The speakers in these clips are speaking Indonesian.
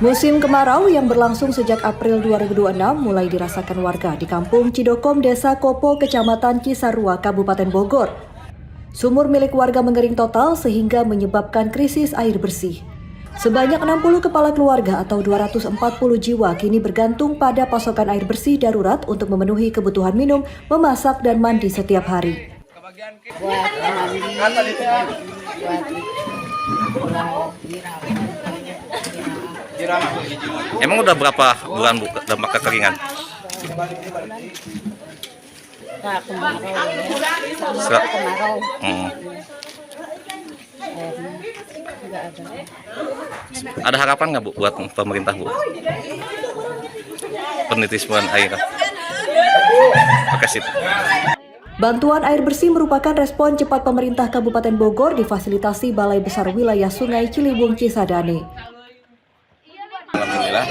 Musim kemarau yang berlangsung sejak April 2026 mulai dirasakan warga di Kampung Cidokom, Desa Kopo, Kecamatan Cisarua, Kabupaten Bogor. Sumur milik warga mengering total sehingga menyebabkan krisis air bersih. Sebanyak 60 kepala keluarga atau 240 jiwa kini bergantung pada pasokan air bersih darurat untuk memenuhi kebutuhan minum, memasak, dan mandi setiap hari. Emang udah berapa bulan Bu dampak kekeringan? Ada harapan nggak Bu buat pemerintah Bu? Penitisman air. Oke, sip. Bantuan air bersih merupakan respon cepat pemerintah Kabupaten Bogor difasilitasi Balai Besar Wilayah Sungai Ciliwung Cisadane. Alhamdulillah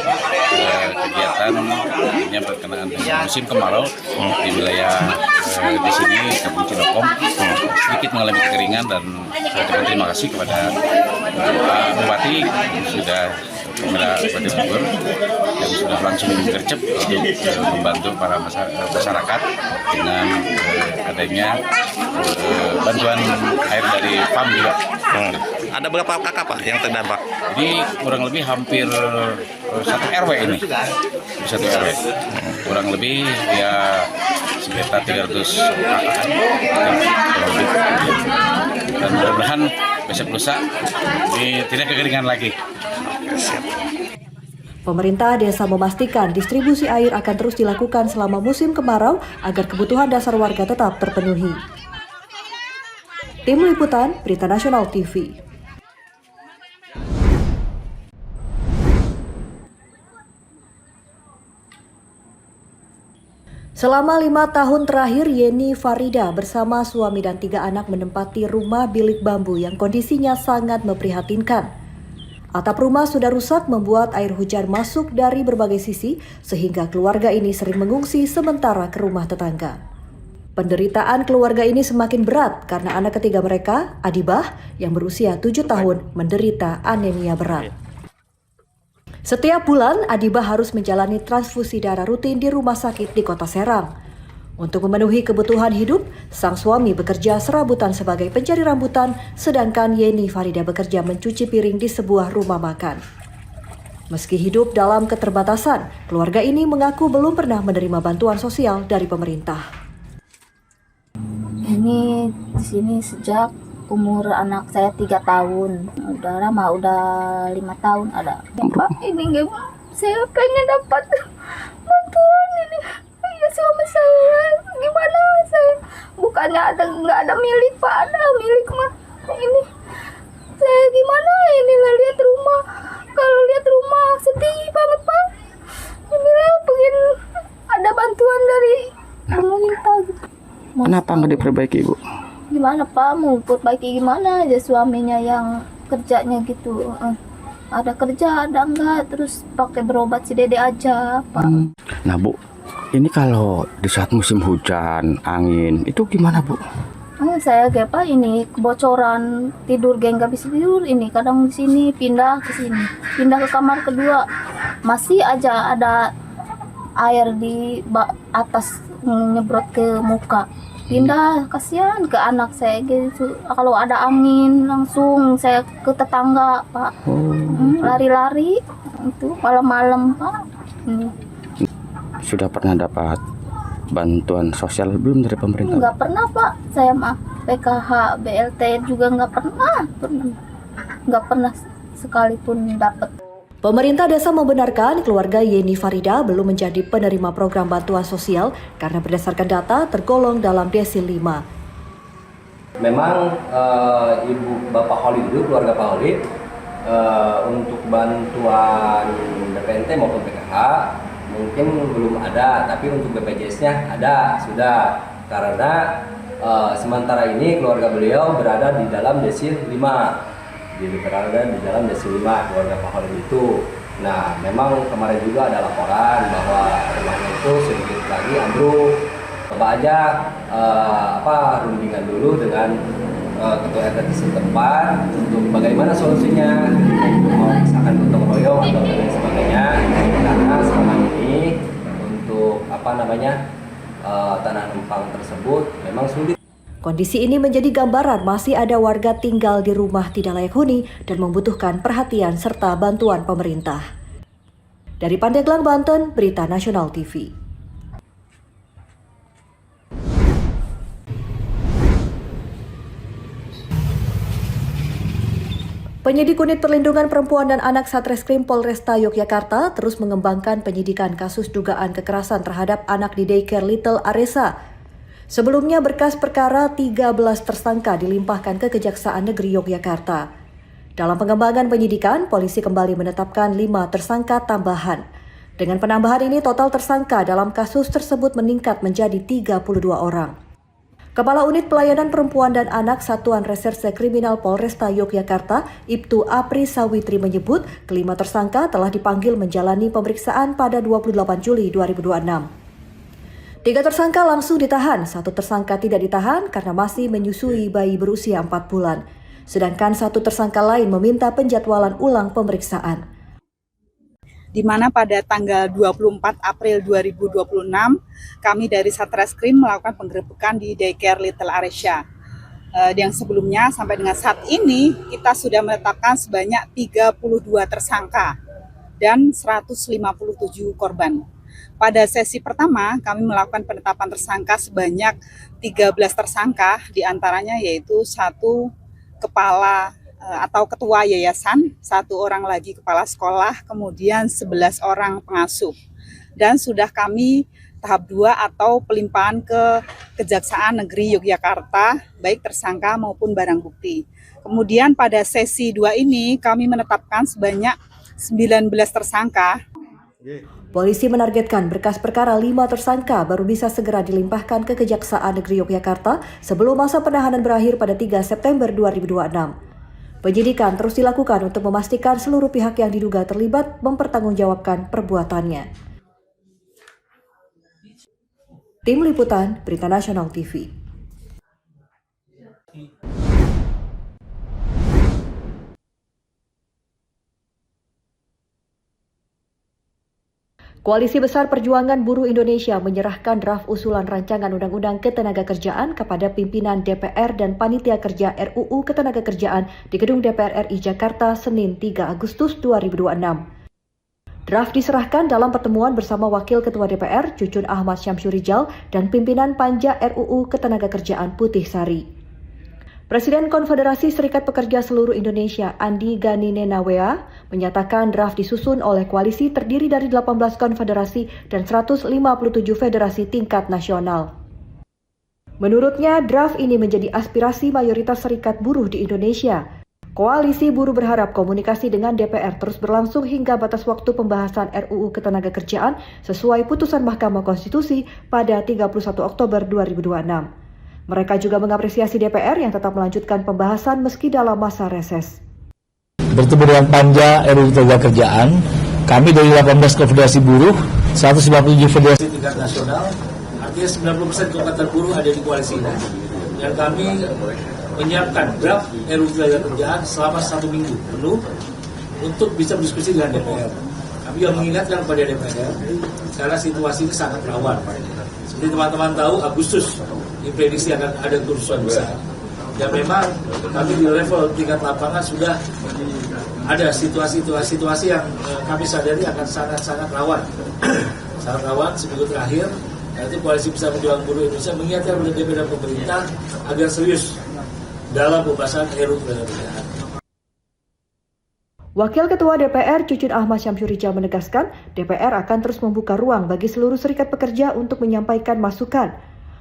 kegiatan ini berkenaan dengan musim kemarau di wilayah di sini Kampung Cidokom sedikit mengalami kekeringan, dan saya ucapkan terima kasih kepada Pak Bupati sudah Bupati Bogor yang sudah langsung gercep untuk membantu para masyarakat dengan adanya bantuan air dari PAM juga. Ada berapa kakak Pak yang terdampak? Ini kurang lebih hampir satu RW ini, satu RW. Kurang lebih ya sekitar 300 kakak. Dan mudah-mudahan besok lusa ini tidak kekeringan lagi. Pemerintah desa memastikan distribusi air akan terus dilakukan selama musim kemarau agar kebutuhan dasar warga tetap terpenuhi. Tim Liputan Berita Nasional TV. Selama 5 tahun terakhir, Yeni Farida bersama suami dan 3 anak menempati rumah bilik bambu yang kondisinya sangat memprihatinkan. Atap rumah sudah rusak membuat air hujan masuk dari berbagai sisi sehingga keluarga ini sering mengungsi sementara ke rumah tetangga. Penderitaan keluarga ini semakin berat karena anak ketiga mereka, Adibah, yang berusia 7 tahun, menderita anemia berat. Setiap bulan, Adibah harus menjalani transfusi darah rutin di rumah sakit di Kota Serang. Untuk memenuhi kebutuhan hidup, sang suami bekerja serabutan sebagai pencari rambutan, sedangkan Yeni Farida bekerja mencuci piring di sebuah rumah makan. Meski hidup dalam keterbatasan, keluarga ini mengaku belum pernah menerima bantuan sosial dari pemerintah. Ini di sini sejak umur anak saya 3 tahun. Udah lama, udah 5 tahun ada. Pak, ini saya pengen dapat bantuan ini. Ya suami saya, gimana saya? Bukannya nggak ada milik Pak, ada milik mah. Ini saya gimana ini lihat rumah. Kalau lihat rumah sedih banget Pak. Ini lah pengen ada bantuan dari pemerintah gitu. Kenapa nggak diperbaiki Bu? Gimana Pak, mau perbaiki gimana aja suaminya yang kerjanya gitu. Ada kerja, ada enggak, terus pakai berobat si dede aja Pak. Nah Bu, ini kalau di saat musim hujan, angin, itu gimana Bu? Saya kayak Pak ini kebocoran tidur, nggak bisa tidur ini. Kadang di sini pindah ke sini, pindah ke kamar kedua, masih aja ada air di atas nyebrot ke muka. Pindah, kasihan ke anak saya gitu. Kalau ada angin langsung saya ke tetangga Pak. Lari-lari itu malam-malam Pak. Sudah pernah dapat bantuan sosial belum dari pemerintah? Nggak pernah Pak, saya mah PKH, BLT juga nggak pernah sekalipun dapat. Pemerintah desa membenarkan keluarga Yeni Farida belum menjadi penerima program bantuan sosial karena berdasarkan data tergolong dalam desil 5. Memang Ibu Bapak Holid itu, keluarga Pak Holid, untuk bantuan BPNT maupun PKH mungkin belum ada, tapi untuk BPJS-nya ada, sudah. Karena sementara ini keluarga beliau berada di dalam desil 5. Berada di dalam desil 5 keluarga Pak Holid itu. Nah, memang kemarin juga ada laporan bahwa rumahnya itu sedikit lagi ambruk. Coba aja rundingan dulu dengan ketua RT setempat untuk bagaimana solusinya, mau misalkan gotong royong atau lain sebagainya, karena selama ini untuk tanah numpang tersebut memang sulit. Kondisi ini menjadi gambaran masih ada warga tinggal di rumah tidak layak huni dan membutuhkan perhatian serta bantuan pemerintah. Dari Pandeglang, Banten, Berita Nasional TV. Penyidik Unit Perlindungan Perempuan dan Anak Satreskrim Polresta Yogyakarta terus mengembangkan penyidikan kasus dugaan kekerasan terhadap anak di daycare Little Aresa. Sebelumnya berkas perkara 13 tersangka dilimpahkan ke Kejaksaan Negeri Yogyakarta. Dalam pengembangan penyidikan, polisi kembali menetapkan 5 tersangka tambahan. Dengan penambahan ini, total tersangka dalam kasus tersebut meningkat menjadi 32 orang. Kepala Unit Pelayanan Perempuan dan Anak Satuan Reserse Kriminal Polresta Yogyakarta, Ibtu Apri Sawitri menyebut, kelima tersangka telah dipanggil menjalani pemeriksaan pada 28 Juli 2026. 3 tersangka langsung ditahan, 1 tersangka tidak ditahan karena masih menyusui bayi berusia 4 bulan. Sedangkan 1 tersangka lain meminta penjadwalan ulang pemeriksaan. Di mana pada tanggal 24 April 2026, kami dari Satreskrim melakukan penggerebekan di daycare Little Aresa. Yang sebelumnya sampai dengan saat ini kita sudah menetapkan sebanyak 32 tersangka dan 157 korban. Pada sesi pertama, kami melakukan penetapan tersangka sebanyak 13 tersangka, diantaranya yaitu 1 kepala atau ketua yayasan, 1 orang lagi kepala sekolah, kemudian 11 orang pengasuh. Dan sudah kami tahap 2 atau pelimpahan ke Kejaksaan Negeri Yogyakarta, baik tersangka maupun barang bukti. Kemudian pada sesi 2 ini kami menetapkan sebanyak 19 tersangka. Polisi menargetkan berkas perkara 5 tersangka baru bisa segera dilimpahkan ke Kejaksaan Negeri Yogyakarta sebelum masa penahanan berakhir pada 3 September 2026. Penyidikan terus dilakukan untuk memastikan seluruh pihak yang diduga terlibat mempertanggungjawabkan perbuatannya. Tim Liputan Berita Nasional TV. Koalisi Besar Perjuangan Buruh Indonesia menyerahkan draft usulan rancangan Undang-Undang Ketenagakerjaan kepada pimpinan DPR dan Panitia Kerja RUU Ketenagakerjaan di Gedung DPR RI Jakarta Senin 3 Agustus 2026. Draft diserahkan dalam pertemuan bersama Wakil Ketua DPR Cucun Ahmad Syamsurijal dan pimpinan Panja RUU Ketenagakerjaan Putih Sari. Presiden Konfederasi Serikat Pekerja Seluruh Indonesia Andi Gani Nenawea menyatakan draft disusun oleh koalisi terdiri dari 18 konfederasi dan 157 federasi tingkat nasional. Menurutnya, draft ini menjadi aspirasi mayoritas serikat buruh di Indonesia. Koalisi buruh berharap komunikasi dengan DPR terus berlangsung hingga batas waktu pembahasan RUU Ketenagakerjaan sesuai putusan Mahkamah Konstitusi pada 31 Oktober 2026. Mereka juga mengapresiasi DPR yang tetap melanjutkan pembahasan meski dalam masa reses. Bertemu dengan Panja RUU Ketenagakerjaan, kami dari 18 konfederasi buruh, 157 federasi tingkat nasional, artinya 90% kekuatan buruh ada di koalisi ini. Dan kami menyiapkan draft RUU Ketenagakerjaan selama 1 minggu penuh untuk bisa berdiskusi dengan DPR. Kami juga mengingatkan kepada DPR karena situasi ini sangat rawan. Seperti teman-teman tahu, Agustus diprediksi akan ada kerusuhan besar. Dan memang kami di level tingkat lapangan sudah ada situasi yang kami sadari akan sangat rawan. Sangat rawan seminggu terakhir. Nanti Koalisi Besar Perjuangan Buruh Indonesia mengingatkan kepada DPR dan pemerintah agar serius dalam pembahasan RUU Ketenagakerjaan. Wakil Ketua DPR Cucun Ahmad Syamsurijal menegaskan, DPR akan terus membuka ruang bagi seluruh serikat pekerja untuk menyampaikan masukan.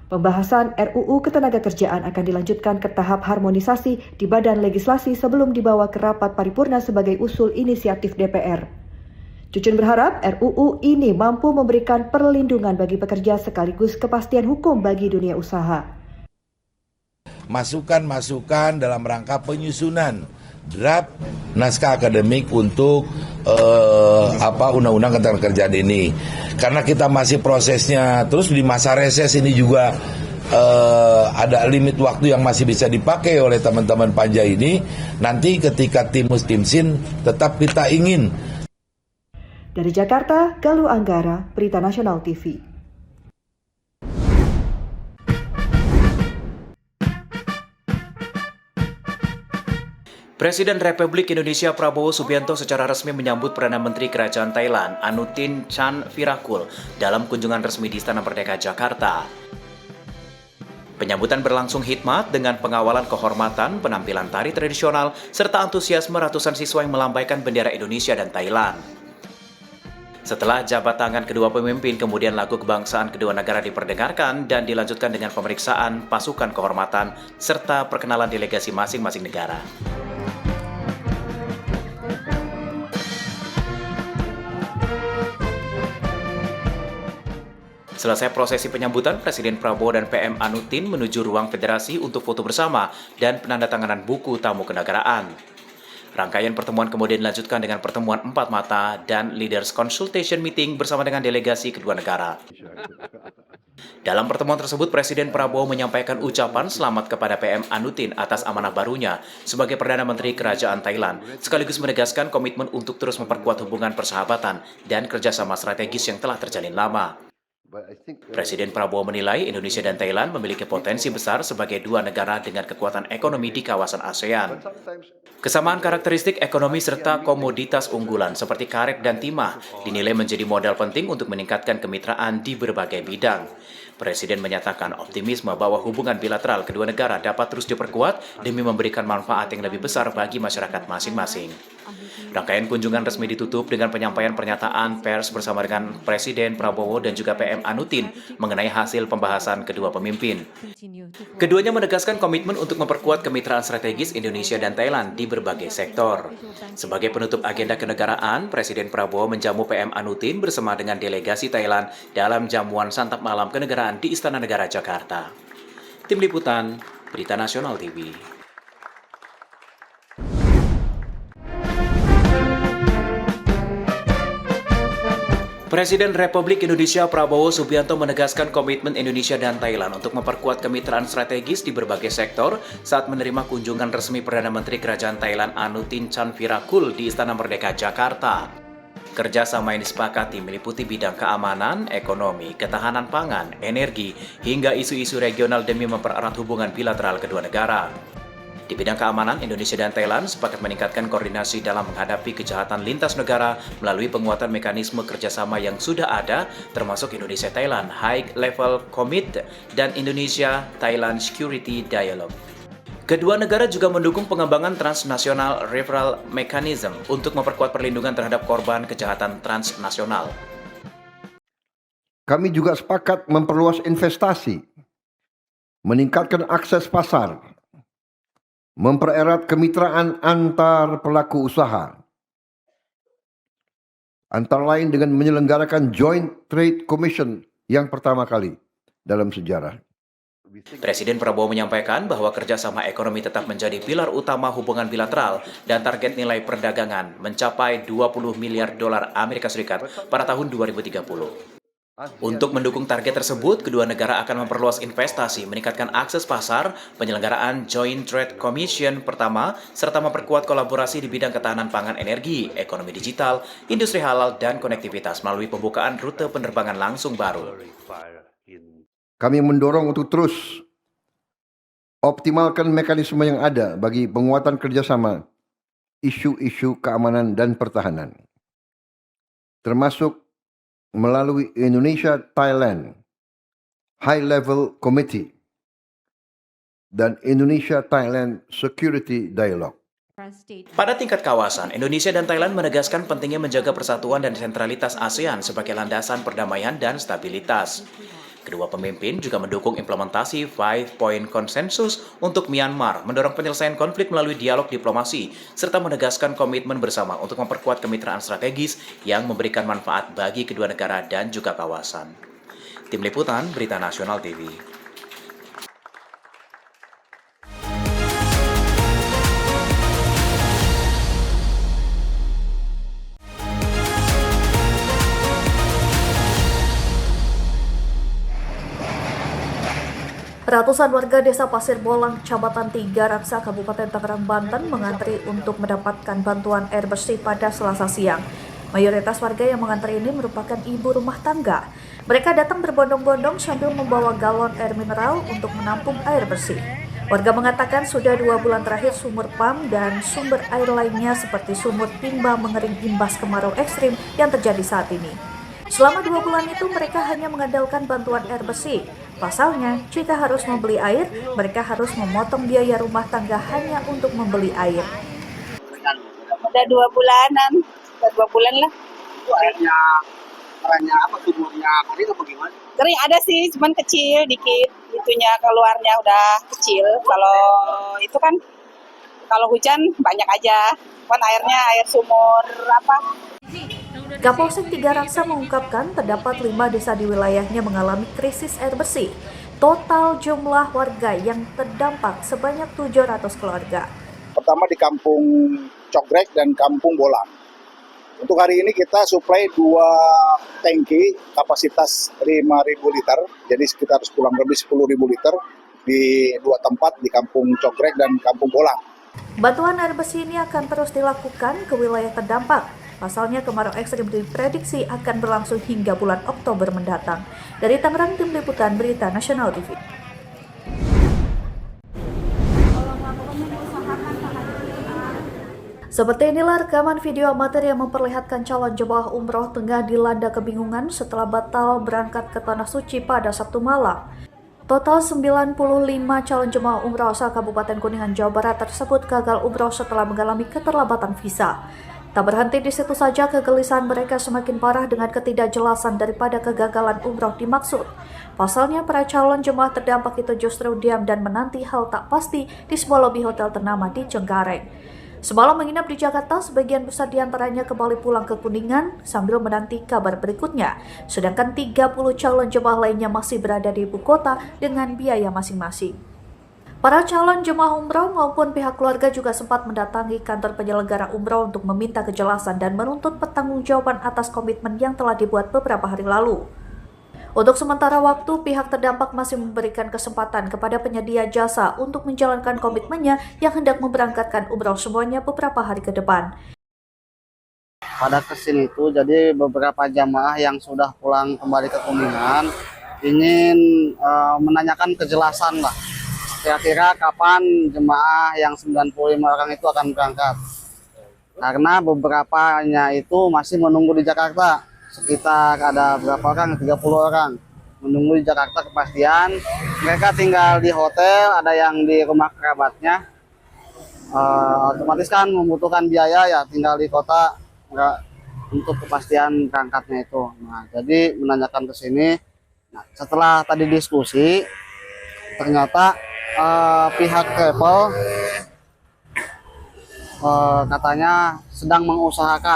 Pembahasan RUU Ketenagakerjaan akan dilanjutkan ke tahap harmonisasi di Badan Legislasi sebelum dibawa ke rapat paripurna sebagai usul inisiatif DPR. Cucun berharap RUU ini mampu memberikan perlindungan bagi pekerja sekaligus kepastian hukum bagi dunia usaha. Masukan-masukan dalam rangka penyusunan draft naskah akademik untuk undang-undang ketenagakerjaan ini. Karena kita masih prosesnya terus di masa reses ini juga ada limit waktu yang masih bisa dipakai oleh teman-teman panja ini. Nanti ketika timus timsin tetap kita ingin. Dari Jakarta, Galuh Anggara, Berita Nasional TV. Presiden Republik Indonesia Prabowo Subianto secara resmi menyambut Perdana Menteri Kerajaan Thailand Anutin Chanvirakul dalam kunjungan resmi di Istana Merdeka Jakarta. Penyambutan berlangsung hikmat dengan pengawalan kehormatan, penampilan tari tradisional, serta antusiasme ratusan siswa yang melambaikan bendera Indonesia dan Thailand. Setelah jabat tangan kedua pemimpin, kemudian lagu kebangsaan kedua negara diperdengarkan dan dilanjutkan dengan pemeriksaan pasukan kehormatan serta perkenalan delegasi masing-masing negara. Selesai prosesi penyambutan, Presiden Prabowo dan PM Anutin menuju ruang federasi untuk foto bersama dan penandatanganan buku tamu kenegaraan. Rangkaian pertemuan kemudian dilanjutkan dengan pertemuan empat mata dan Leaders Consultation Meeting bersama dengan delegasi kedua negara. Dalam pertemuan tersebut, Presiden Prabowo menyampaikan ucapan selamat kepada PM Anutin atas amanah barunya sebagai Perdana Menteri Kerajaan Thailand, sekaligus menegaskan komitmen untuk terus memperkuat hubungan persahabatan dan kerjasama strategis yang telah terjalin lama. Presiden Prabowo menilai Indonesia dan Thailand memiliki potensi besar sebagai dua negara dengan kekuatan ekonomi di kawasan ASEAN. Kesamaan karakteristik ekonomi serta komoditas unggulan seperti karet dan timah dinilai menjadi modal penting untuk meningkatkan kemitraan di berbagai bidang. Presiden menyatakan optimisme bahwa hubungan bilateral kedua negara dapat terus diperkuat demi memberikan manfaat yang lebih besar bagi masyarakat masing-masing. Rangkaian kunjungan resmi ditutup dengan penyampaian pernyataan pers bersama dengan Presiden Prabowo dan juga PM Anutin mengenai hasil pembahasan kedua pemimpin. Keduanya menegaskan komitmen untuk memperkuat kemitraan strategis Indonesia dan Thailand di berbagai sektor. Sebagai penutup agenda kenegaraan, Presiden Prabowo menjamu PM Anutin bersama dengan delegasi Thailand dalam jamuan santap malam kenegaraan di Istana Negara Jakarta. Tim Liputan, Berita Nasional TV. Presiden Republik Indonesia Prabowo Subianto menegaskan komitmen Indonesia dan Thailand untuk memperkuat kemitraan strategis di berbagai sektor saat menerima kunjungan resmi Perdana Menteri Kerajaan Thailand Anutin Chanvirakul di Istana Merdeka Jakarta. Kerjasama yang disepakati meliputi bidang keamanan, ekonomi, ketahanan pangan, energi, hingga isu-isu regional demi mempererat hubungan bilateral kedua negara. Di bidang keamanan, Indonesia dan Thailand sepakat meningkatkan koordinasi dalam menghadapi kejahatan lintas negara melalui penguatan mekanisme kerjasama yang sudah ada, termasuk Indonesia-Thailand High Level Commit dan Indonesia-Thailand Security Dialogue. Kedua negara juga mendukung pengembangan transnational referral mechanism untuk memperkuat perlindungan terhadap korban kejahatan transnasional. Kami juga sepakat memperluas investasi, meningkatkan akses pasar, mempererat kemitraan antar pelaku usaha, antara lain dengan menyelenggarakan Joint Trade Commission yang pertama kali dalam sejarah. Presiden Prabowo menyampaikan bahwa kerjasama ekonomi tetap menjadi pilar utama hubungan bilateral dan target nilai perdagangan mencapai 20 miliar dolar Amerika Serikat pada tahun 2030. Untuk mendukung target tersebut, kedua negara akan memperluas investasi, meningkatkan akses pasar, penyelenggaraan Joint Trade Commission pertama, serta memperkuat kolaborasi di bidang ketahanan pangan energi, ekonomi digital, industri halal, dan konektivitas melalui pembukaan rute penerbangan langsung baru. Kami mendorong untuk terus optimalkan mekanisme yang ada bagi penguatan kerjasama isu-isu keamanan dan pertahanan, termasuk melalui Indonesia-Thailand High Level Committee dan Indonesia-Thailand Security Dialogue. Pada tingkat kawasan, Indonesia dan Thailand menegaskan pentingnya menjaga persatuan dan sentralitas ASEAN sebagai landasan perdamaian dan stabilitas. Kedua pemimpin juga mendukung implementasi 5-Point Consensus untuk Myanmar, mendorong penyelesaian konflik melalui dialog diplomasi, serta menegaskan komitmen bersama untuk memperkuat kemitraan strategis yang memberikan manfaat bagi kedua negara dan juga kawasan. Tim Liputan, Berita Nasional TV. Ratusan warga desa Pasir Bolang, Kecamatan Tiga Raksa, Kabupaten Tangerang, Banten mengantri untuk mendapatkan bantuan air bersih pada Selasa siang. Mayoritas warga yang mengantri ini merupakan ibu rumah tangga. Mereka datang berbondong-bondong sambil membawa galon air mineral untuk menampung air bersih. Warga mengatakan sudah 2 bulan terakhir sumur PAM dan sumber air lainnya seperti sumur timba mengering imbas kemarau ekstrim yang terjadi saat ini. Selama 2 bulan itu mereka hanya mengandalkan bantuan air bersih. Pasalnya, jika harus membeli air, mereka harus memotong biaya rumah tangga hanya untuk membeli air. Udah 2 bulanan, udah 2 bulan lah. Itu airnya apa, sumurnya kering apa gimana? Kering ada sih, cuman kecil dikit. Itunya keluarnya udah kecil. Kalau itu kan, kalau hujan banyak aja. Kan airnya air sumur apa? Kapolsek Tiga Raksa mengungkapkan terdapat 5 desa di wilayahnya mengalami krisis air bersih. Total jumlah warga yang terdampak sebanyak 700 keluarga. Pertama di Kampung Cogrek dan Kampung Bolang. Untuk hari ini kita suplai 2 tangki kapasitas 5.000 liter. Jadi sekitar kurang lebih 10.000 liter di 2 tempat di Kampung Cogrek dan Kampung Bolang. Bantuan air bersih ini akan terus dilakukan ke wilayah terdampak. Pasalnya kemarau ekstrim diprediksi akan berlangsung hingga bulan Oktober mendatang. Dari Tangerang, Tim Liputan Berita Nasional TV. Seperti inilah rekaman video amatir yang memperlihatkan calon jemaah umroh tengah dilanda kebingungan setelah batal berangkat ke Tanah Suci pada Sabtu malam. Total 95 calon jemaah umroh asal Kabupaten Kuningan, Jawa Barat tersebut gagal umroh setelah mengalami keterlambatan visa. Tak berhenti di situ saja, kegelisahan mereka semakin parah dengan ketidakjelasan daripada kegagalan umroh dimaksud. Pasalnya, para calon jemaah terdampak itu justru diam dan menanti hal tak pasti di sebuah lobi hotel ternama di Cengkareng. Semalam menginap di Jakarta, sebagian besar diantaranya kembali pulang ke Kuningan sambil menanti kabar berikutnya. Sedangkan 30 calon jemaah lainnya masih berada di ibu kota dengan biaya masing-masing. Para calon jemaah umroh maupun pihak keluarga juga sempat mendatangi kantor penyelenggara umroh untuk meminta kejelasan dan menuntut pertanggungjawaban atas komitmen yang telah dibuat beberapa hari lalu. Untuk sementara waktu, pihak terdampak masih memberikan kesempatan kepada penyedia jasa untuk menjalankan komitmennya yang hendak memberangkatkan umroh semuanya beberapa hari ke depan. Pada kesini itu, jadi beberapa jamaah yang sudah pulang kembali ke Kuningan ingin menanyakan kejelasan lah. Kira-kira kapan jemaah yang 95 orang itu akan berangkat. Karena beberapanya itu masih menunggu di Jakarta. Sekitar ada berapa orang? 30 orang. Menunggu di Jakarta kepastian. Mereka tinggal di hotel, ada yang di rumah kerabatnya. Otomatis kan membutuhkan biaya ya, tinggal di kota untuk kepastian berangkatnya itu. Nah, jadi menanyakan ke sini. Nah, setelah tadi diskusi, ternyata pihak travel katanya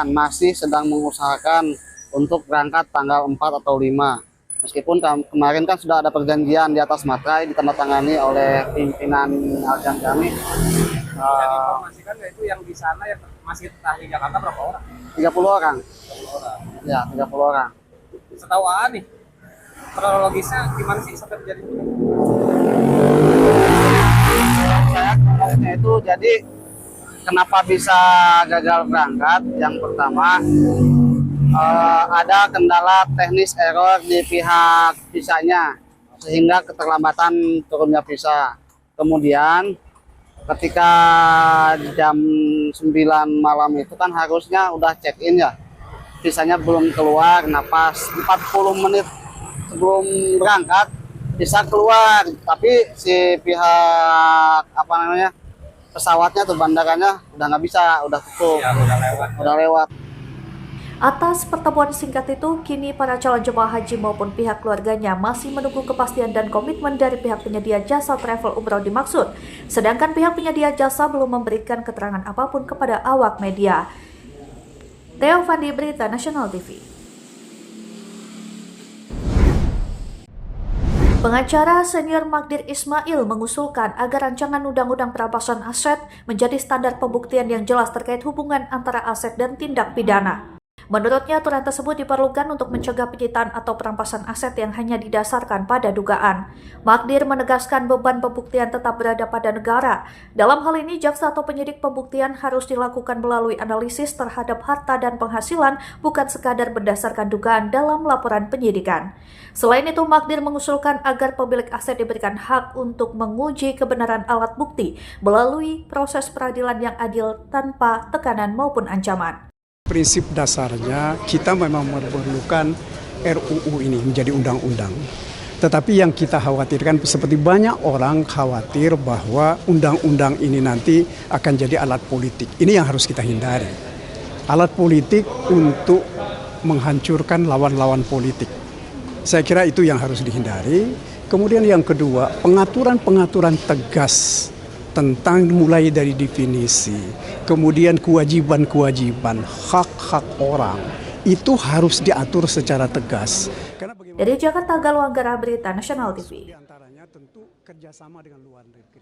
masih sedang mengusahakan untuk berangkat tanggal 4 atau 5. Meskipun kemarin kan sudah ada perjanjian di atas materai ditandatangani oleh pimpinan alian kami. Jadi informasikan itu yang di sana yang masih di Jakarta berapa orang? 30 orang. Ya, 30 orang. Setahu nih, kronologisnya gimana sih sampai terjadi? Itu jadi kenapa bisa gagal berangkat? Yang pertama ada kendala teknis error di pihak visanya sehingga keterlambatan turunnya visa. Kemudian ketika jam 9 malam itu kan harusnya udah check in ya, visanya belum keluar. Nah, pas 40 menit sebelum berangkat bisa keluar, tapi si pihak pesawatnya atau bandaranya udah nggak bisa, udah tutup, ya, udah lewat. Atas pertemuan singkat itu, kini para calon jemaah haji maupun pihak keluarganya masih menunggu kepastian dan komitmen dari pihak penyedia jasa travel umroh dimaksud. Sedangkan pihak penyedia jasa belum memberikan keterangan apapun kepada awak media. Theo Fandi, Berita Nasional TV. Pengacara senior Magdir Ismail mengusulkan agar rancangan undang-undang perampasan aset menjadi standar pembuktian yang jelas terkait hubungan antara aset dan tindak pidana. Menurutnya, aturan tersebut diperlukan untuk mencegah penyitaan atau perampasan aset yang hanya didasarkan pada dugaan. Magdir menegaskan beban pembuktian tetap berada pada negara. Dalam hal ini, jaksa atau penyidik pembuktian harus dilakukan melalui analisis terhadap harta dan penghasilan, bukan sekadar berdasarkan dugaan dalam laporan penyidikan. Selain itu, Magdir mengusulkan agar pemilik aset diberikan hak untuk menguji kebenaran alat bukti melalui proses peradilan yang adil tanpa tekanan maupun ancaman. Prinsip dasarnya kita memang memerlukan RUU ini menjadi undang-undang. Tetapi yang kita khawatirkan seperti banyak orang khawatir bahwa undang-undang ini nanti akan jadi alat politik. Ini yang harus kita hindari. Alat politik untuk menghancurkan lawan-lawan politik. Saya kira itu yang harus dihindari. Kemudian yang kedua, pengaturan-pengaturan tegas tentang mulai dari definisi, kemudian kewajiban-kewajiban, hak-hak orang, itu harus diatur secara tegas. Dari Jakarta, Galuh Anggara, Berita Nasional TV. Di antaranya tentu kerjasama dengan luar negeri.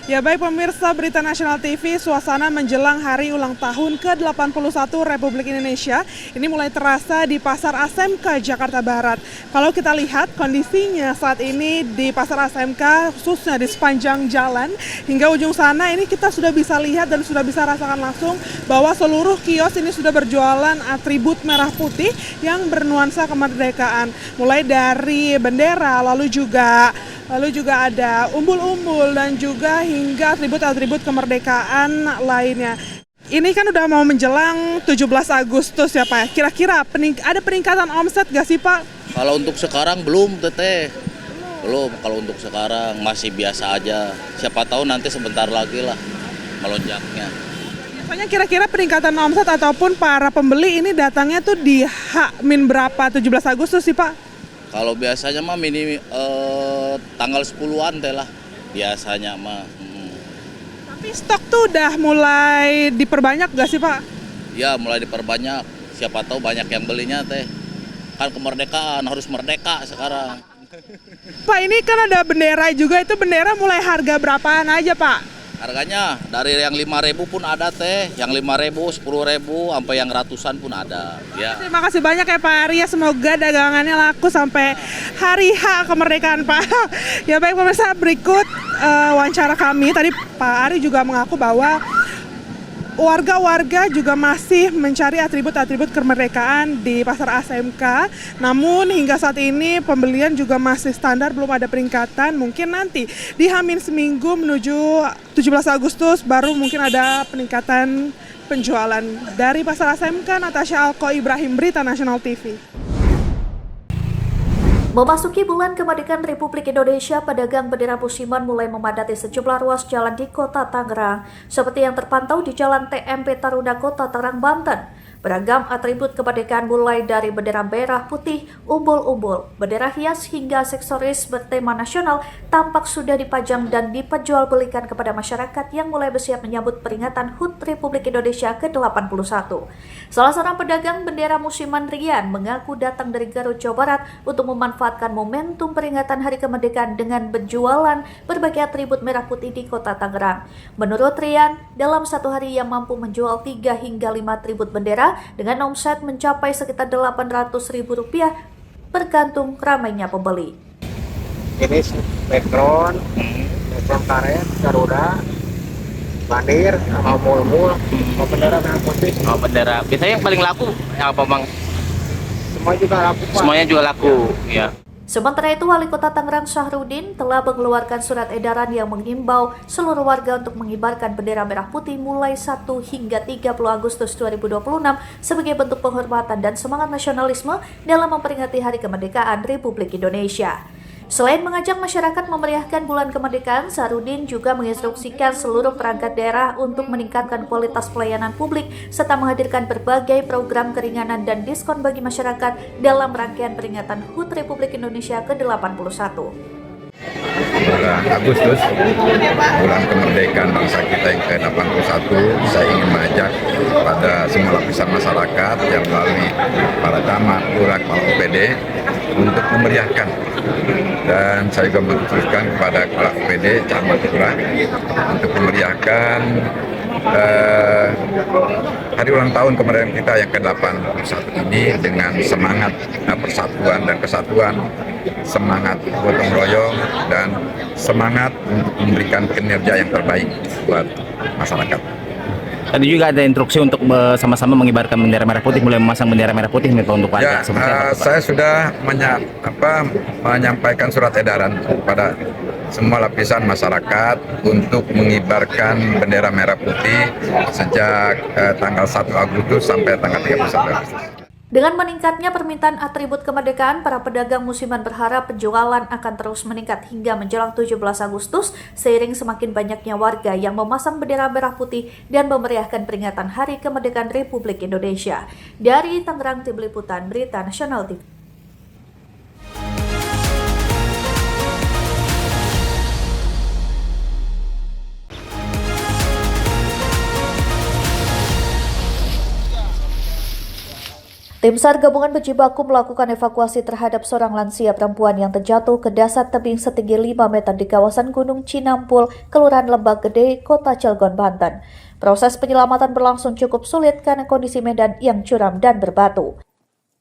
Ya baik pemirsa Berita Nasional TV, suasana menjelang hari ulang tahun ke-81 Republik Indonesia ini mulai terasa di Pasar ASMK Jakarta Barat. Kalau kita lihat kondisinya saat ini di Pasar ASMK, khususnya di sepanjang jalan hingga ujung sana, ini kita sudah bisa lihat dan sudah bisa rasakan langsung bahwa seluruh kios ini sudah berjualan atribut merah putih yang bernuansa kemerdekaan. Mulai dari bendera, lalu juga ada umbul-umbul dan juga hingga atribut-atribut kemerdekaan lainnya. Ini kan udah mau menjelang 17 Agustus ya Pak. Kira-kira ada peningkatan omset gak sih Pak? Kalau untuk sekarang belum Teteh. Belum, kalau untuk sekarang masih biasa aja. Siapa tahu nanti sebentar lagi lah melonjaknya. Biasanya kira-kira peningkatan omset ataupun para pembeli ini datangnya tuh di H-min berapa 17 Agustus sih Pak? Kalau biasanya mah tanggal 10-an teh lah biasanya mah. Tapi stok tuh udah mulai diperbanyak gak sih Pak? Ya mulai diperbanyak, siapa tahu banyak yang belinya teh. Kan kemerdekaan, harus merdeka sekarang. Pak ini kan ada bendera juga, itu bendera mulai harga berapaan aja Pak? Harganya dari yang 5.000 pun ada teh, yang 5.000, 10.000, sampai yang ratusan pun ada. Ya. Terima kasih banyak ya Pak Ari, ya semoga dagangannya laku sampai hari H kemerdekaan Pak. Ya baik pemirsa, berikut wawancara kami. Tadi Pak Ari juga mengaku bahwa warga-warga juga masih mencari atribut-atribut kemerdekaan di Pasar ASMK. Namun hingga saat ini pembelian juga masih standar, belum ada peningkatan. Mungkin nanti di H-min seminggu menuju 17 Agustus baru mungkin ada peningkatan penjualan. Dari Pasar ASMK, Natasha Alko Ibrahim, Berita Nasional TV. Memasuki bulan kemerdekaan Republik Indonesia, pedagang bendera musiman mulai memadati sejumlah ruas jalan di Kota Tangerang, seperti yang terpantau di Jalan TMP Taruna Kota Tangerang, Banten. Beragam atribut kemerdekaan mulai dari bendera merah putih, umbul-umbul, bendera hias hingga aksesoris bertema nasional tampak sudah dipajang dan diperjualbelikan kepada masyarakat yang mulai bersiap menyambut peringatan HUT Republik Indonesia ke-81. Salah seorang pedagang bendera musiman Rian mengaku datang dari Garut, Jawa Barat untuk memanfaatkan momentum peringatan Hari Kemerdekaan dengan berjualan berbagai atribut merah putih di Kota Tangerang. Menurut Rian, dalam satu hari ia mampu menjual 3 hingga 5 atribut bendera dengan omset mencapai sekitar Rp800.000 bergantung ramainya pembeli. Ini background, karet, Garuda, bandir, sama mul-mul, sama bendera merah putih. Oh bendera, biasanya yang paling laku apa Bang? Semuanya juga laku Pak. Semuanya juga laku, ya. Sementara itu, Wali Kota Tangerang Syahrudin telah mengeluarkan surat edaran yang mengimbau seluruh warga untuk mengibarkan bendera merah putih mulai 1 hingga 30 Agustus 2026 sebagai bentuk penghormatan dan semangat nasionalisme dalam memperingati Hari Kemerdekaan Republik Indonesia. Selain mengajak masyarakat memeriahkan bulan kemerdekaan, Syahrudin juga menginstruksikan seluruh perangkat daerah untuk meningkatkan kualitas pelayanan publik serta menghadirkan berbagai program keringanan dan diskon bagi masyarakat dalam rangkaian peringatan HUT Republik Indonesia ke-81. Bulan Agustus, bulan kemerdekaan bangsa kita yang ke-81, saya ingin mengajak pada semua lapisan masyarakat yang melalui para camat, lurah, kepala OPD untuk memeriahkan, dan saya juga menginstruksikan kepada kepala OPD, camat, lurah untuk memeriahkan hari ulang tahun kemerdekaan kita yang ke-81 ini dengan semangat persatuan dan kesatuan, semangat gotong royong, dan semangat untuk memberikan kinerja yang terbaik buat masyarakat. Tadi juga ada instruksi untuk sama-sama mengibarkan bendera merah putih, mulai memasang bendera merah putih untuk warga. Ya, saya sudah menyampaikan surat edaran kepada semua lapisan masyarakat untuk mengibarkan bendera merah putih sejak tanggal 1 Agustus sampai tanggal 31 Agustus. Dengan meningkatnya permintaan atribut kemerdekaan, para pedagang musiman berharap penjualan akan terus meningkat hingga menjelang 17 Agustus seiring semakin banyaknya warga yang memasang bendera merah putih dan memeriahkan peringatan Hari Kemerdekaan Republik Indonesia. Dari Tangerang, Tim Liputan Berita Nasional TV. Tim SAR Gabungan Bejibaku melakukan evakuasi terhadap seorang lansia perempuan yang terjatuh ke dasar tebing setinggi 5 meter di kawasan Gunung Cinampul, Kelurahan Lebak Gede, Kota Cilegon, Banten. Proses penyelamatan berlangsung cukup sulit karena kondisi medan yang curam dan berbatu.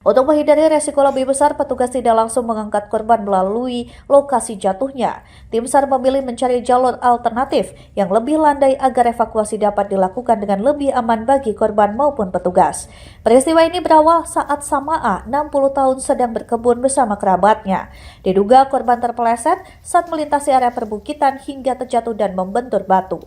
Untuk menghindari resiko lebih besar, petugas tidak langsung mengangkat korban melalui lokasi jatuhnya. Tim SAR memilih mencari jalur alternatif yang lebih landai agar evakuasi dapat dilakukan dengan lebih aman bagi korban maupun petugas. Peristiwa ini berawal saat Samaa, 60 tahun, sedang berkebun bersama kerabatnya. Diduga korban terpeleset saat melintasi area perbukitan hingga terjatuh dan membentur batu.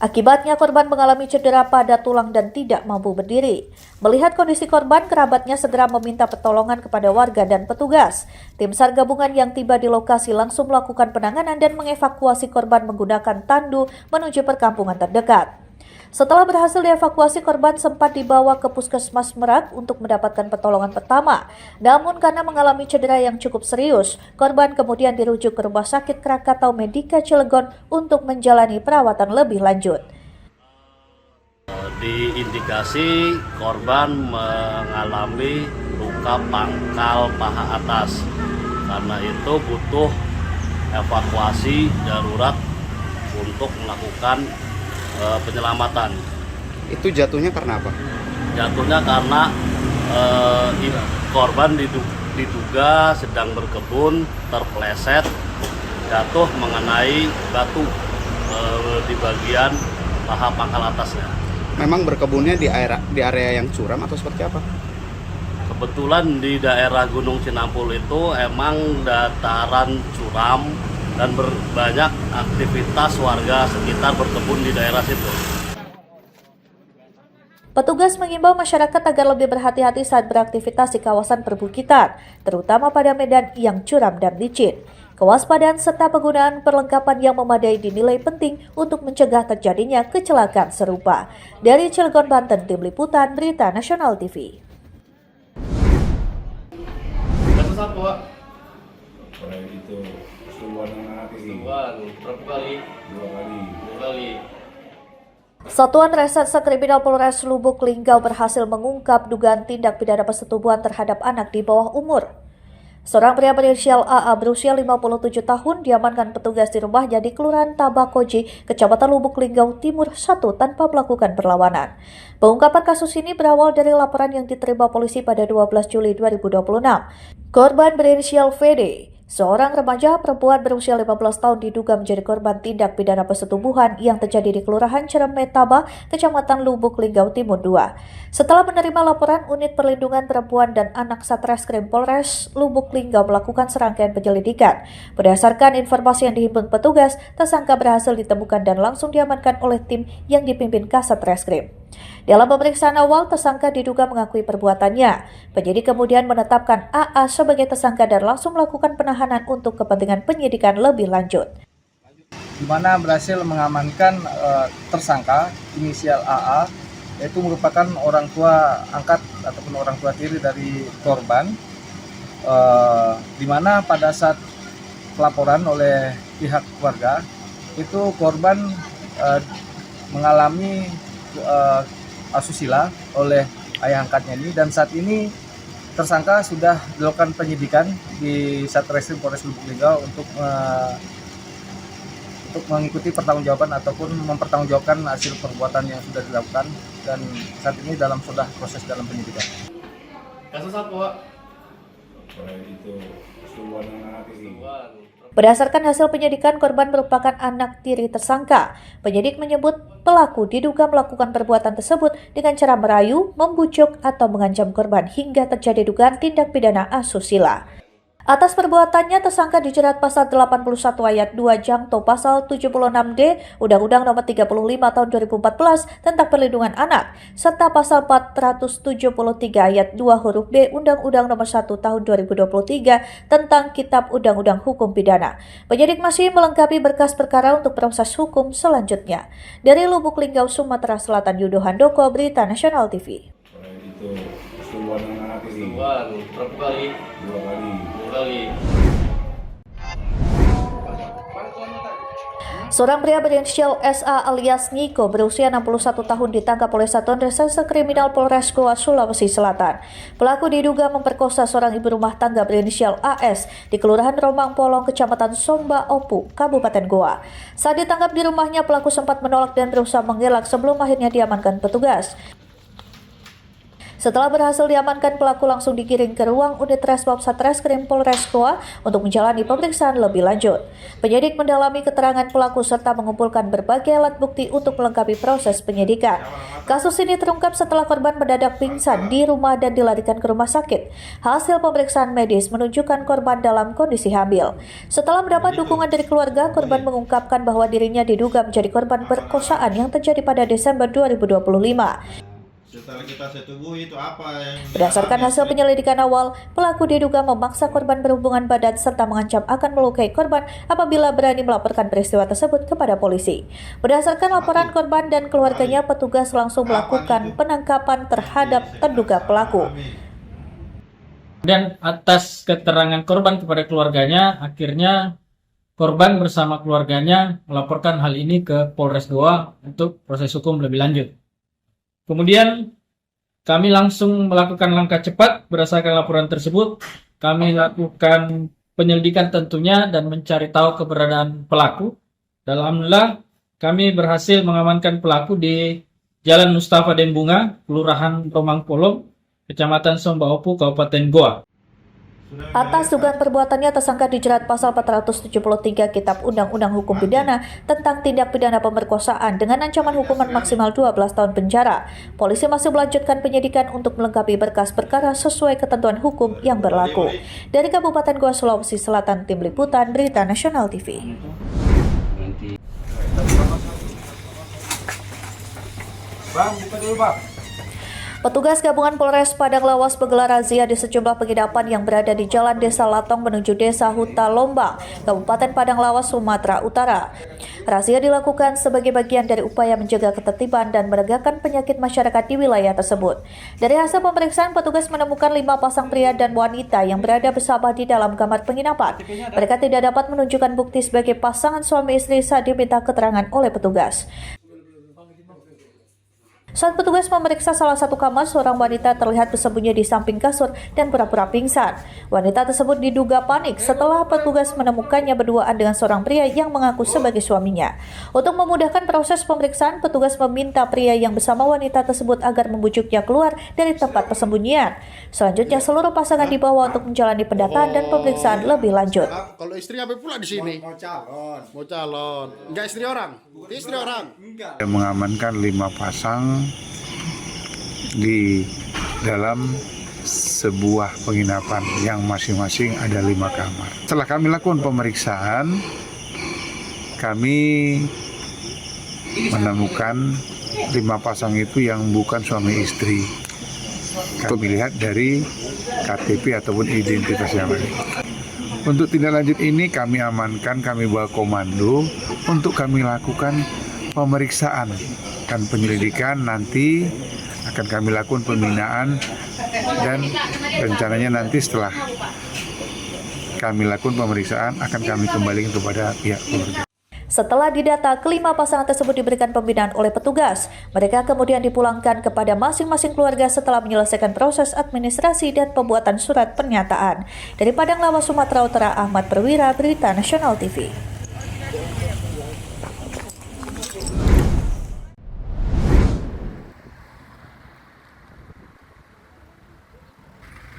Akibatnya korban mengalami cedera pada tulang dan tidak mampu berdiri. Melihat kondisi korban, kerabatnya segera meminta pertolongan kepada warga dan petugas. Tim SAR gabungan yang tiba di lokasi langsung melakukan penanganan dan mengevakuasi korban menggunakan tandu menuju perkampungan terdekat. Setelah berhasil dievakuasi, korban sempat dibawa ke Puskesmas Merak untuk mendapatkan pertolongan pertama. Namun karena mengalami cedera yang cukup serius, korban kemudian dirujuk ke Rumah Sakit Krakatau Medika Cilegon untuk menjalani perawatan lebih lanjut. Diindikasi korban mengalami luka pangkal paha atas. Karena itu butuh evakuasi darurat untuk melakukan penyelamatan. Itu jatuhnya karena apa? Jatuhnya karena korban diduga sedang berkebun, terpeleset, jatuh mengenai batu di bagian paha pangkal atasnya. Memang berkebunnya di area yang curam atau seperti apa? Kebetulan di daerah Gunung Cinampul itu emang dataran curam dan banyak aktivitas warga sekitar berkebun di daerah situ. Petugas mengimbau masyarakat agar lebih berhati-hati saat beraktivitas di kawasan perbukitan, terutama pada medan yang curam dan licin. Kewaspadaan serta penggunaan perlengkapan yang memadai dinilai penting untuk mencegah terjadinya kecelakaan serupa. Dari Cilegon, Banten, Tim Liputan Berita Nasional TV. Satuan Reserse Kriminal Polres Lubuk Linggau berhasil mengungkap dugaan tindak pidana persetubuhan terhadap anak di bawah umur. Seorang pria berinisial AA berusia 57 tahun diamankan petugas di rumahnya di Kelurahan Tabakoji, Kecamatan Lubuk Linggau Timur 1 tanpa melakukan perlawanan. Pengungkapan kasus ini berawal dari laporan yang diterima polisi pada 12 Juli 2026. Korban berinisial VD, seorang remaja perempuan berusia 15 tahun diduga menjadi korban tindak pidana persetubuhan yang terjadi di Kelurahan Ciremetaba, Kecamatan Lubuk Linggau Timur 2. Setelah menerima laporan, Unit Perlindungan Perempuan dan Anak Satreskrim Polres Lubuk Linggau melakukan serangkaian penyelidikan. Berdasarkan informasi yang dihimpun petugas, tersangka berhasil ditemukan dan langsung diamankan oleh tim yang dipimpin Kasat Reskrim. Dalam pemeriksaan awal, tersangka diduga mengakui perbuatannya. Penyidik kemudian menetapkan AA sebagai tersangka dan langsung melakukan penahanan untuk kepentingan penyidikan lebih lanjut. Di mana berhasil mengamankan tersangka inisial AA, yaitu merupakan orang tua angkat ataupun orang tua tiri dari korban, di mana pada saat pelaporan oleh pihak keluarga, itu korban mengalami asusila oleh ayah angkatnya ini, dan saat ini tersangka sudah dilakukan penyidikan di Satreskrim Polres Lubuk Linggau untuk untuk mengikuti pertanggungjawaban ataupun mempertanggungjawabkan hasil perbuatan yang sudah dilakukan, dan saat ini sudah proses dalam penyidikan. Kasus apa? Berdasarkan hasil penyidikan, korban merupakan anak tiri tersangka. Penyidik menyebut pelaku diduga melakukan perbuatan tersebut dengan cara merayu, membujuk, atau mengancam korban hingga terjadi dugaan tindak pidana asusila. Atas perbuatannya, tersangka dijerat pasal 81 ayat 2 Jangto pasal 76D Undang-Undang Nomor 35 Tahun 2014 tentang Perlindungan Anak, serta pasal 473 ayat 2 huruf B Undang-Undang Nomor 1 Tahun 2023 tentang Kitab Undang-Undang Hukum Pidana. Penyidik masih melengkapi berkas perkara untuk proses hukum selanjutnya. Dari Lubuk Linggau, Sumatera Selatan, Yudo Handoko, Berita Nasional TV. Berapa kali? 2 kali. Seorang pria berinisial SA alias Niko berusia 61 tahun ditangkap oleh Satuan Reserse Kriminal Polres Goa, Sulawesi Selatan. Pelaku diduga memperkosa seorang ibu rumah tangga berinisial AS di Kelurahan Romang Polong, Kecamatan Somba Opu, Kabupaten Goa. Saat ditangkap di rumahnya, pelaku sempat menolak dan berusaha mengelak sebelum akhirnya diamankan petugas. Setelah berhasil diamankan, pelaku langsung dikirim ke ruang unit Resmob Satreskrim Polres Goa untuk menjalani pemeriksaan lebih lanjut. Penyidik mendalami keterangan pelaku serta mengumpulkan berbagai alat bukti untuk melengkapi proses penyidikan. Kasus ini terungkap setelah korban mendadak pingsan di rumah dan dilarikan ke rumah sakit. Hasil pemeriksaan medis menunjukkan korban dalam kondisi hamil. Setelah mendapat dukungan dari keluarga, korban mengungkapkan bahwa dirinya diduga menjadi korban perkosaan yang terjadi pada Desember 2025. Setelah kita setubuh itu apa yang Berdasarkan hasil penyelidikan awal, pelaku diduga memaksa korban berhubungan badan serta mengancam akan melukai korban apabila berani melaporkan peristiwa tersebut kepada polisi. Berdasarkan laporan korban dan keluarganya, petugas langsung melakukan penangkapan terhadap terduga pelaku. Dan atas keterangan korban kepada keluarganya, akhirnya korban bersama keluarganya melaporkan hal ini ke Polres Goa untuk proses hukum lebih lanjut. Kemudian kami langsung melakukan langkah cepat berdasarkan laporan tersebut. Kami lakukan penyelidikan tentunya dan mencari tahu keberadaan pelaku. Dan alhamdulillah kami berhasil mengamankan pelaku di Jalan Mustafa Dembunga, Kelurahan Romang Polong, Kecamatan Somba Opu, Kabupaten Goa. Atas dugaan perbuatannya, tersangka dijerat pasal 473 Kitab Undang-Undang Hukum Pidana tentang tindak pidana pemerkosaan dengan ancaman hukuman maksimal 12 tahun penjara. Polisi masih melanjutkan penyidikan untuk melengkapi berkas perkara sesuai ketentuan hukum yang berlaku. Dari Kabupaten Goa, Sulawesi Selatan, Tim Liputan Berita Nasional TV. Bang, buka dulu, Bang. Petugas gabungan Polres Padang Lawas menggelar razia di sejumlah penginapan yang berada di Jalan Desa Latong menuju Desa Huta Lombang, Kabupaten Padang Lawas, Sumatera Utara. Razia dilakukan sebagai bagian dari upaya menjaga ketertiban dan menegakkan penyakit masyarakat di wilayah tersebut. Dari hasil pemeriksaan, petugas menemukan 5 pasang pria dan wanita yang berada bersama di dalam kamar penginapan. Mereka tidak dapat menunjukkan bukti sebagai pasangan suami istri saat diminta keterangan oleh petugas. Saat petugas memeriksa salah satu kamar, seorang wanita terlihat bersembunyi di samping kasur dan pura-pura pingsan. Wanita tersebut diduga panik setelah petugas menemukannya berduaan dengan seorang pria yang mengaku sebagai suaminya. Untuk memudahkan proses pemeriksaan, petugas meminta pria yang bersama wanita tersebut agar membujuknya keluar dari tempat persembunyian. Selanjutnya, seluruh pasangan dibawa untuk menjalani pendataan dan pemeriksaan lebih lanjut. Kalau istri apa pula di sini? Mau calon. Enggak istri orang. Istri orang. Mengamankan 5 pasang di dalam sebuah penginapan yang masing-masing ada 5 kamar. Setelah kami lakukan pemeriksaan, kami menemukan 5 pasang itu yang bukan suami istri. Kami lihat dari KTP ataupun identitas yang lain. Untuk tindak lanjut ini kami amankan, kami bawa komando untuk kami lakukan pemeriksaan dan penyelidikan. Nanti akan kami lakukan pembinaan dan rencananya nanti setelah kami lakukan pemeriksaan akan kami kembalikan kepada pihak keluarga. Setelah didata, kelima pasangan tersebut diberikan pembinaan oleh petugas. Mereka kemudian dipulangkan kepada masing-masing keluarga setelah menyelesaikan proses administrasi dan pembuatan surat pernyataan. Dari Padang Lawas, Sumatera Utara, Ahmad Perwira, Berita Nasional TV.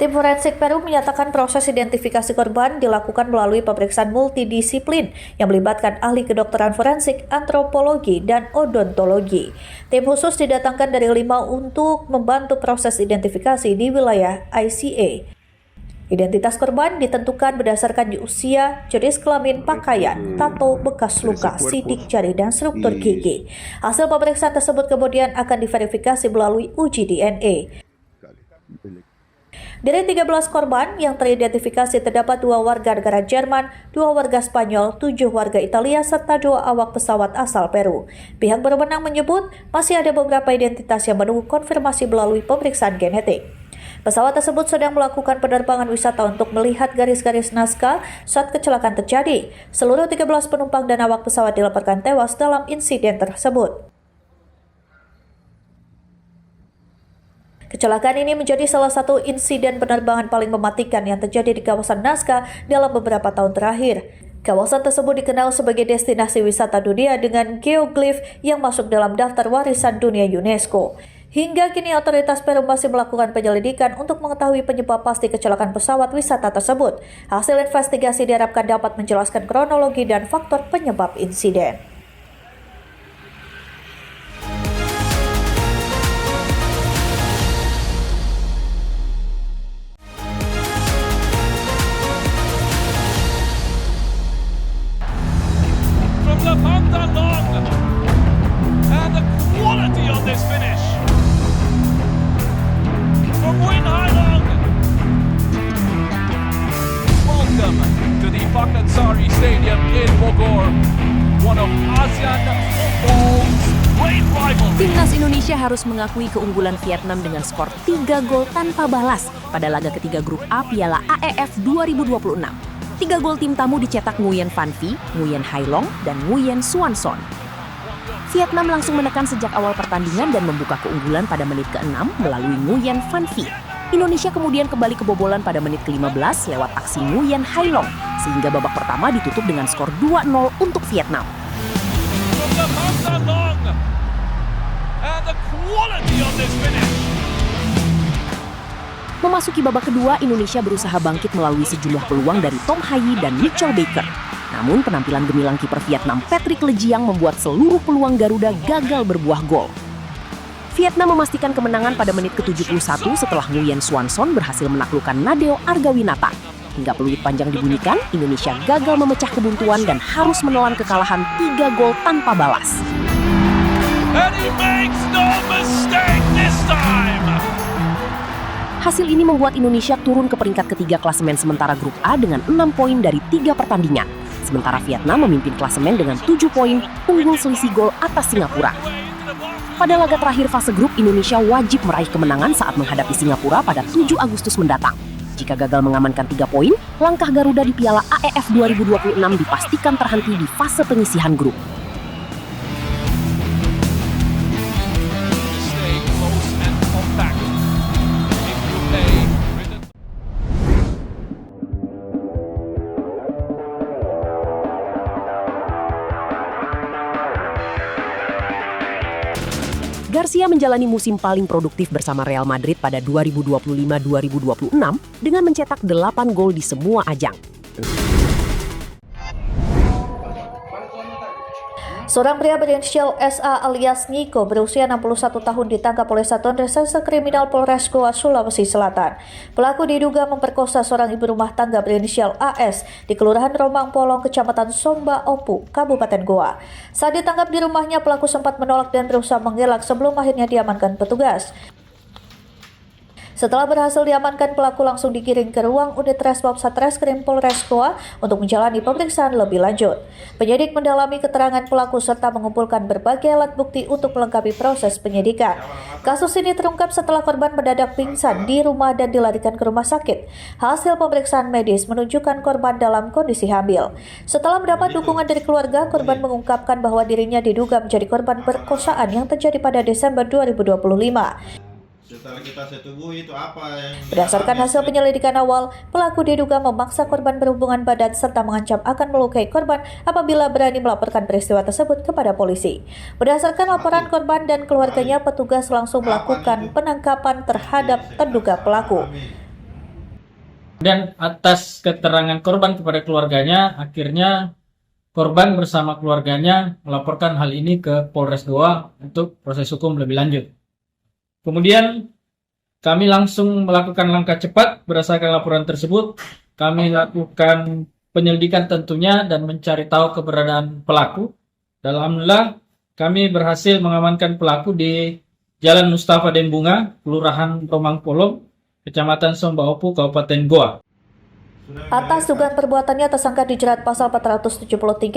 Tim forensik Peru menyatakan proses identifikasi korban dilakukan melalui pemeriksaan multidisiplin yang melibatkan ahli kedokteran forensik, antropologi, dan odontologi. Tim khusus didatangkan dari 5 untuk membantu proses identifikasi di wilayah ICA. Identitas korban ditentukan berdasarkan usia, jenis kelamin, pakaian, tato, bekas luka, sidik jari, dan struktur gigi. Hasil pemeriksaan tersebut kemudian akan diverifikasi melalui uji DNA. Dari 13 korban yang teridentifikasi terdapat 2 warga negara Jerman, 2 warga Spanyol, 7 warga Italia, serta 2 awak pesawat asal Peru. Pihak berwenang menyebut masih ada beberapa identitas yang menunggu konfirmasi melalui pemeriksaan genetik. Pesawat tersebut sedang melakukan penerbangan wisata untuk melihat garis-garis Nazca saat kecelakaan terjadi. Seluruh 13 penumpang dan awak pesawat dilaporkan tewas dalam insiden tersebut. Kecelakaan ini menjadi salah satu insiden penerbangan paling mematikan yang terjadi di kawasan Nazca dalam beberapa tahun terakhir. Kawasan tersebut dikenal sebagai destinasi wisata dunia dengan geoglif yang masuk dalam daftar warisan dunia UNESCO. Hingga kini otoritas Peru masih melakukan penyelidikan untuk mengetahui penyebab pasti kecelakaan pesawat wisata tersebut. Hasil investigasi diharapkan dapat menjelaskan kronologi dan faktor penyebab insiden. Pakansari Stadium in Bogor, one of ASEAN football's great rivals. Timnas Indonesia harus mengakui keunggulan Vietnam dengan skor 3 gol tanpa balas pada laga ketiga grup A Piala AFF 2026. 3 gol tim tamu dicetak Nguyen Van Phi, Nguyen Hai Long, dan Nguyen Xuan Son. Vietnam langsung menekan sejak awal pertandingan dan membuka keunggulan pada menit ke-6 melalui Nguyen Van Phi. Indonesia kemudian kembali kebobolan pada menit ke-15 lewat aksi Nguyen Hai Long, sehingga babak pertama ditutup dengan skor 2-0 untuk Vietnam. Memasuki babak kedua, Indonesia berusaha bangkit melalui sejumlah peluang dari Tom Hai dan Mitchell Baker. Namun penampilan gemilang kiper Vietnam Patrick Lejiang membuat seluruh peluang Garuda gagal berbuah gol. Vietnam memastikan kemenangan pada menit ke-71 setelah Nguyen Xuan Son berhasil menaklukkan Nadeo Argawinata. Hingga peluit panjang dibunyikan, Indonesia gagal memecah kebuntuan dan harus menelan kekalahan 3 gol tanpa balas. Hasil ini membuat Indonesia turun ke peringkat ketiga klasemen sementara grup A dengan 6 poin dari 3 pertandingan. Sementara Vietnam memimpin klasemen dengan 7 poin, unggul selisih gol atas Singapura. Pada laga terakhir fase grup, Indonesia wajib meraih kemenangan saat menghadapi Singapura pada 7 Agustus mendatang. Jika gagal mengamankan 3 poin, langkah Garuda di Piala AFF 2026 dipastikan terhenti di fase penyisihan grup. Garcia menjalani musim paling produktif bersama Real Madrid pada 2025-2026 dengan mencetak 8 gol di semua ajang. Seorang pria berinisial SA alias Niko berusia 61 tahun ditangkap oleh Satuan Reserse Kriminal Polres Goa, Sulawesi Selatan. Pelaku diduga memperkosa seorang ibu rumah tangga berinisial AS di Kelurahan Romang Polong, Kecamatan Somba Opu, Kabupaten Goa. Saat ditangkap di rumahnya, pelaku sempat menolak dan berusaha mengelak sebelum akhirnya diamankan petugas. Setelah berhasil diamankan, pelaku langsung digiring ke ruang unit Resmob Satreskrim Polres Goa untuk menjalani pemeriksaan lebih lanjut. Penyidik mendalami keterangan pelaku serta mengumpulkan berbagai alat bukti untuk melengkapi proses penyidikan. Kasus ini terungkap setelah korban mendadak pingsan di rumah dan dilarikan ke rumah sakit. Hasil pemeriksaan medis menunjukkan korban dalam kondisi hamil. Setelah mendapat dukungan dari keluarga, korban mengungkapkan bahwa dirinya diduga menjadi korban perkosaan yang terjadi pada Desember 2025. Setelah kita setubuh itu apa yang Berdasarkan hasil penyelidikan awal, pelaku diduga memaksa korban berhubungan badan serta mengancam akan melukai korban apabila berani melaporkan peristiwa tersebut kepada polisi. Berdasarkan laporan korban dan keluarganya, petugas langsung melakukan penangkapan terhadap terduga pelaku. Dan atas keterangan korban kepada keluarganya, akhirnya korban bersama keluarganya melaporkan hal ini ke Polres Goa untuk proses hukum lebih lanjut. Kemudian kami langsung melakukan langkah cepat berdasarkan laporan tersebut. Kami lakukan penyelidikan tentunya dan mencari tahu keberadaan pelaku. Dan alhamdulillah kami berhasil mengamankan pelaku di Jalan Mustafa Dembunga, Kelurahan Romang Polong, Kecamatan Sombaopu, Kabupaten Goa. Atas dugaan perbuatannya, tersangka dijerat pasal 473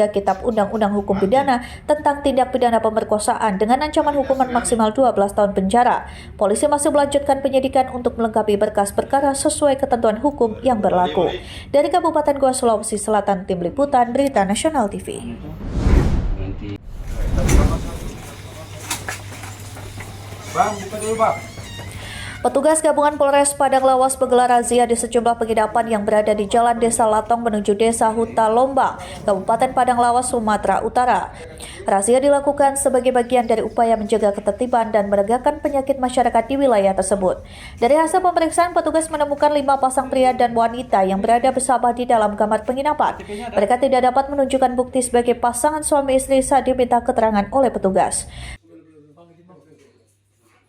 Kitab Undang-Undang Hukum Pidana tentang tindak pidana pemerkosaan dengan ancaman hukuman maksimal 12 tahun penjara. Polisi masih melanjutkan penyidikan untuk melengkapi berkas perkara sesuai ketentuan hukum yang berlaku. Dari Kabupaten Goa, Sulawesi Selatan, Tim Liputan Berita Nasional TV. Bang, buka dulu bang. Petugas gabungan Polres Padang Lawas menggelar razia di sejumlah penginapan yang berada di Jalan Desa Latong menuju Desa Huta Lomba, Kabupaten Padang Lawas, Sumatera Utara. Razia dilakukan sebagai bagian dari upaya menjaga ketertiban dan menegakkan penyakit masyarakat di wilayah tersebut. Dari hasil pemeriksaan, petugas menemukan 5 pasang pria dan wanita yang berada bersama di dalam kamar penginapan. Mereka tidak dapat menunjukkan bukti sebagai pasangan suami istri saat diminta keterangan oleh petugas.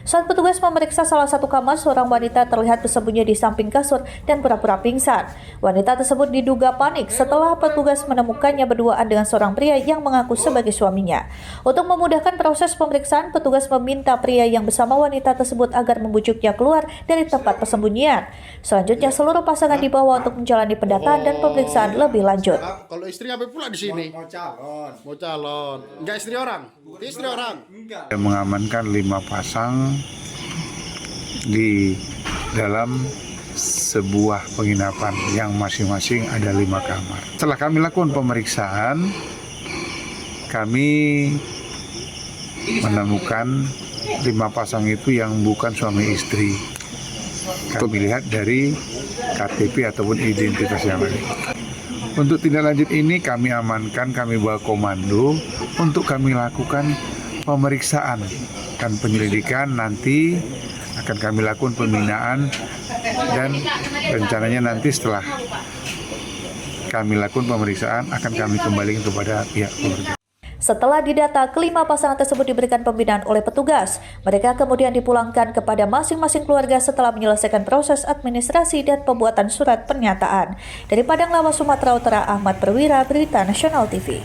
Saat petugas memeriksa salah satu kamar, seorang wanita terlihat bersembunyi di samping kasur dan pura-pura pingsan. Wanita tersebut diduga panik setelah petugas menemukannya berduaan dengan seorang pria yang mengaku sebagai suaminya. Untuk memudahkan proses pemeriksaan, petugas meminta pria yang bersama wanita tersebut agar membujuknya keluar dari tempat persembunyian. Selanjutnya, seluruh pasangan dibawa untuk menjalani pendataan dan pemeriksaan lebih lanjut. Kalau istri apa pula di sini? Mau calon. Enggak istri orang? Istri orang? Enggak. Mengamankan 5 pasang di dalam sebuah penginapan yang masing-masing ada 5 kamar. Setelah kami lakukan pemeriksaan, kami menemukan 5 pasang itu yang bukan suami istri. Kami lihat dari KTP ataupun identitas yang lain. Untuk tindak lanjut ini kami amankan, kami bawa komando untuk kami lakukan pemeriksaan dan penyelidikan. Nanti akan kami lakukan pembinaan dan rencananya nanti setelah kami lakukan pemeriksaan akan kami kembalikan kepada pihak keluarga. Setelah didata, kelima pasangan tersebut diberikan pembinaan oleh petugas. Mereka kemudian dipulangkan kepada masing-masing keluarga setelah menyelesaikan proses administrasi dan pembuatan surat pernyataan. Dari Padang Lawas, Sumatera Utara, Ahmad Perwira, Berita Nasional TV.